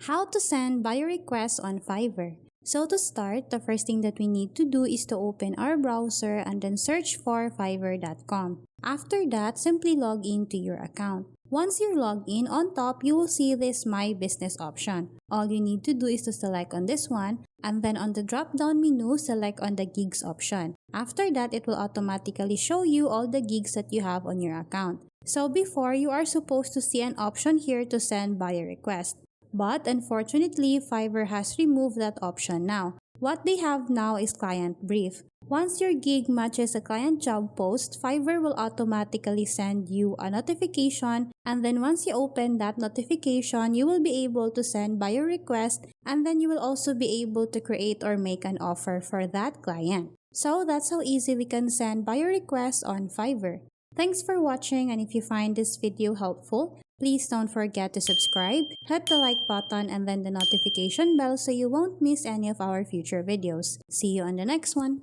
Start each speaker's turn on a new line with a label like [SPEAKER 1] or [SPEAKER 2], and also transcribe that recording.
[SPEAKER 1] How to send buyer requests on Fiverr. So to start, the first thing that we need to do is to open our browser and then search for fiverr.com. After that, simply log into your account. Once you're logged in, on top, you will see this My Business option. All you need to do is to select on this one, and then on the drop-down menu, select on the gigs option. After that, it will automatically show you all the gigs that you have on your account. So before, you are supposed to see an option here to send buyer request. But unfortunately, Fiverr has removed that option now. What they have now is client brief. Once your gig matches a client job post, Fiverr will automatically send you a notification, and then once you open that notification, you will be able to send buyer request, and then you will also be able to create or make an offer for that client. So that's how easy we can send buyer requests on Fiverr. Thanks for watching, and if you find this video helpful, please don't forget to subscribe, hit the like button, and then the notification bell so you won't miss any of our future videos. See you on the next one.